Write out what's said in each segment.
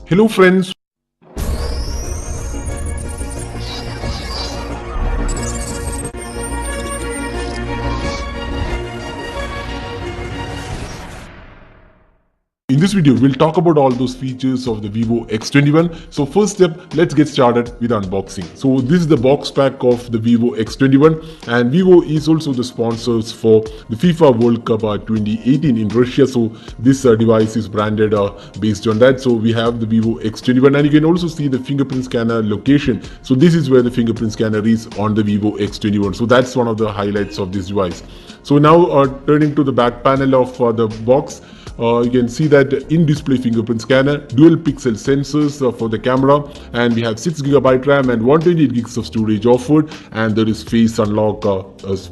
Hello friends. In this video, we'll talk about all those features of the Vivo X21. So first step, let's get started with unboxing. So this is the box pack of the Vivo X21, and Vivo is also the sponsors for the FIFA World Cup 2018 in Russia. So this device is branded based on that. So we have the Vivo X21, and you can also see the fingerprint scanner location. So this is where the fingerprint scanner is on the Vivo X21. So that's one of the highlights of this device. So now turning to the back panel of the box. You can see that in-display fingerprint scanner, dual pixel sensors for the camera, and we have 6GB RAM and 128GB of storage offered, and there is face unlock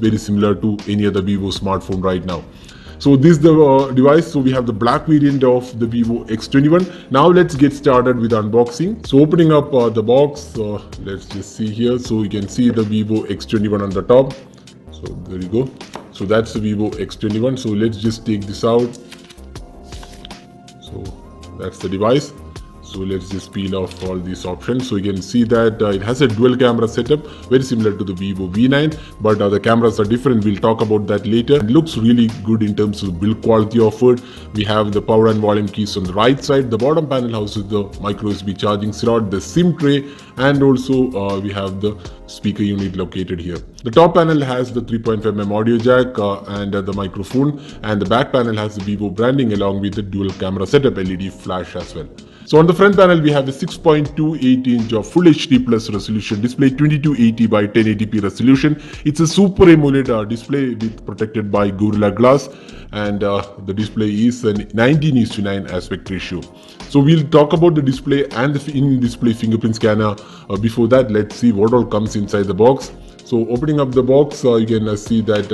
very similar to any other Vivo smartphone right now. So this is the device. So we have the black variant of the Vivo X21. Now let's get started with unboxing. So opening up the box, let's just see here. So you can see the Vivo X21 on the top. So there you go. So that's the Vivo X21. So let's just take this out. So that's the device. So let's just peel off all these options. So you can see that it has a dual camera setup, very similar to the Vivo V9, but the cameras are different. We'll talk about that later. It looks really good in terms of build quality offered. We have the power and volume keys on the right side. The bottom panel houses the micro USB charging slot, the SIM tray, and also we have the speaker unit located here. The top panel has the 3.5mm audio jack and the microphone, and the back panel has the Vivo branding along with the dual camera setup LED flash as well. So on the front panel, we have a 6.28-inch Full HD Plus resolution display, 2280 by 1080p resolution. It's a Super AMOLED display protected by Gorilla Glass, and the display is a 19:9 aspect ratio. So we'll talk about the display and the in-display fingerprint scanner. Before that, let's see what all comes inside the box. So opening up the box, you can see that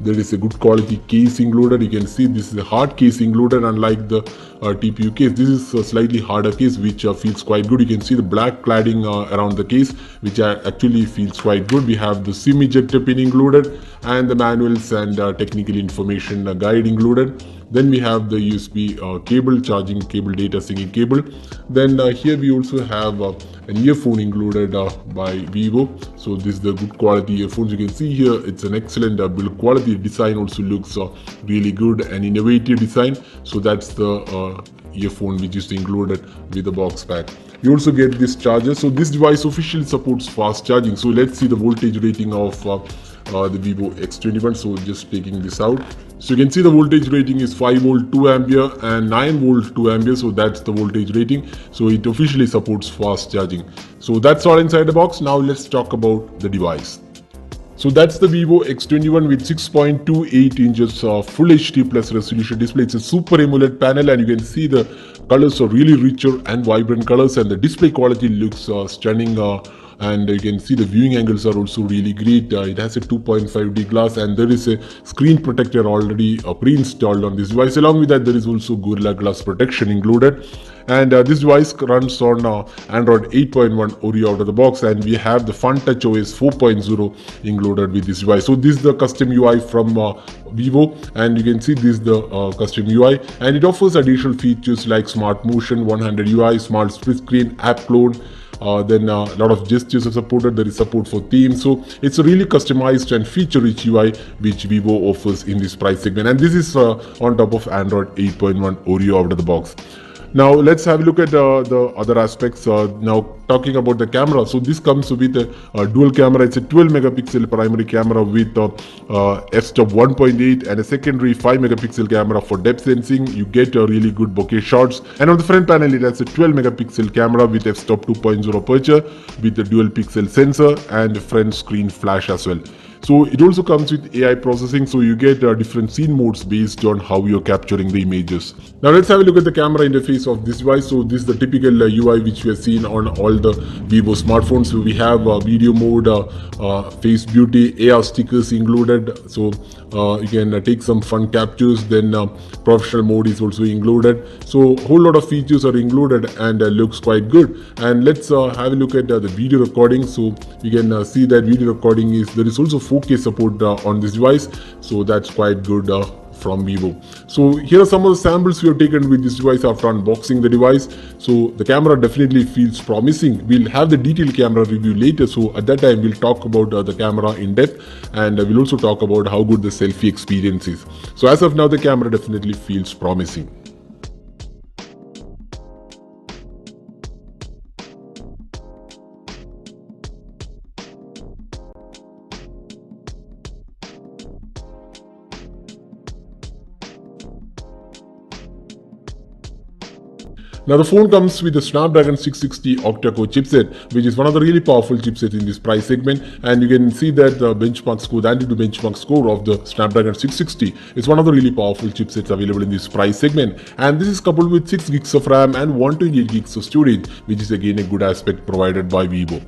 there is a good quality case included. You can see this is a hard case included, unlike the TPU case. This is a slightly harder case, which feels quite good. You can see the black cladding around the case, which actually feels quite good. We have the SIM ejector pin included, and the manuals and technical information guide included. Then we have the USB cable, charging cable, data syncing cable. Then here we also have an earphone included by Vivo. So this is the good quality earphones. You can see here it's an excellent build quality. Design also looks really good and innovative design. So that's the earphone which is included with the box pack. You also get this charger. So this device officially supports fast charging. So let's see the voltage rating of the Vivo X21. So just taking this out. So you can see the voltage rating is 5V 2A and 9V 2A. So that's the voltage rating. So it officially supports fast charging. So that's all inside the box. Now let's talk about the device. So that's the Vivo X21 with 6.28 inches Full HD Plus resolution display. It's a Super AMOLED panel, and you can see the colors are really richer and vibrant colors, and the display quality looks stunning. And you can see the viewing angles are also really great. It has a 2.5D glass, and there is a screen protector already pre-installed on this device. Along with that, there is also Gorilla Glass protection included. And this device runs on Android 8.1 Oreo out of the box, and we have the FunTouch OS 4.0 included with this device. So this is the custom UI from Vivo, and you can see this is the custom UI, and it offers additional features like Smart Motion, 100 UI, Smart Split Screen, App Clone. Then a lot of gestures are supported. There is support for themes. So it's a really customized and feature-rich UI which Vivo offers in this price segment. And this is on top of Android 8.1 Oreo out of the box. Now let's have a look at the other aspects. Now talking about the camera, so this comes with a dual camera. It's a 12 megapixel primary camera with f-stop 1.8 and a secondary 5 megapixel camera for depth sensing. You get really good bokeh shots. And on the front panel, it has a 12 megapixel camera with f-stop 2.0 aperture with the dual pixel sensor and front screen flash as well. So it also comes with AI processing, so you get different scene modes based on how you're capturing the images. Now let's have a look at the camera interface of this device. So this is the typical UI which we have seen on all the Vivo smartphones. So we have video mode, face beauty, AR stickers included. So you can take some fun captures. Then professional mode is also included. So a whole lot of features are included, and looks quite good. And let's have a look at the video recording. So you can see that video recording there is also 4K support on this device, so that's quite good from Vivo. So here are some of the samples we have taken with this device after unboxing the device. So the camera definitely feels promising. We'll have the detailed camera review later, so at that time we'll talk about the camera in depth, and we'll also talk about how good the selfie experience is. So as of now, the camera definitely feels promising. Now the phone comes with a Snapdragon 660 octa-core chipset, which is one of the really powerful chipsets in this price segment, and you can see that the benchmark score, the AnTuTu benchmark score of the Snapdragon 660 is one of the really powerful chipsets available in this price segment, and this is coupled with 6 gigs of RAM and 128 gigs of storage, which is again a good aspect provided by Vivo.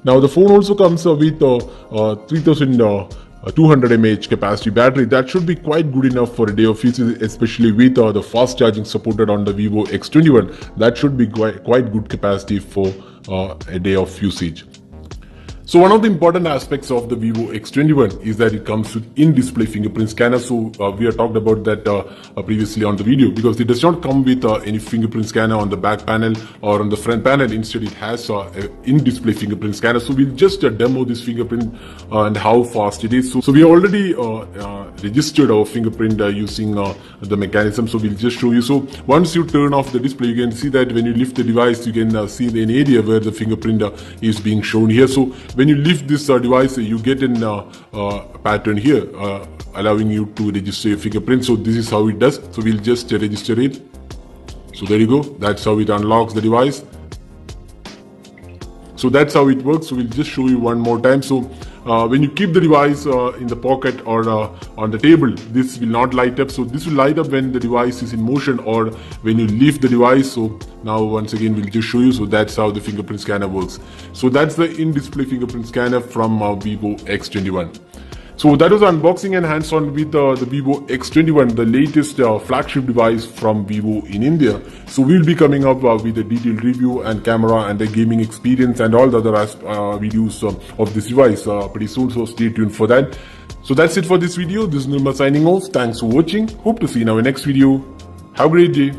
Now the phone also comes with 3200 mAh capacity battery. That should be quite good enough for a day of usage, especially with the fast charging supported on the Vivo X21. That should be quite good capacity for a day of usage. So one of the important aspects of the Vivo X21 is that it comes with in-display fingerprint scanner. So we have talked about that previously on the video, because it does not come with any fingerprint scanner on the back panel or on the front panel. Instead, it has an in-display fingerprint scanner. So we'll just demo this fingerprint and how fast it is. So we already registered our fingerprint using the mechanism. So we'll just show you. So once you turn off the display, you can see that when you lift the device, you can see an area where the fingerprint is being shown here. So when you lift this device, you get a pattern here allowing you to register your fingerprint. So this is how it does. So we'll just register it. So there you go. That's how it unlocks the device. So that's how it works. So we'll just show you one more time. So when you keep the device in the pocket or on the table, this will not light up. So this will light up when the device is in motion or when you lift the device. So now once again we'll just show you. So that's how the fingerprint scanner works. So that's the in-display fingerprint scanner from Vivo X21. So that was unboxing and hands-on with the Vivo X21, the latest flagship device from Vivo in India. So we'll be coming up with a detailed review and camera and the gaming experience and all the other videos of this device pretty soon. So stay tuned for that. So that's it for this video. This is Nirmal signing off. Thanks for watching. Hope to see you in our next video. Have a great day.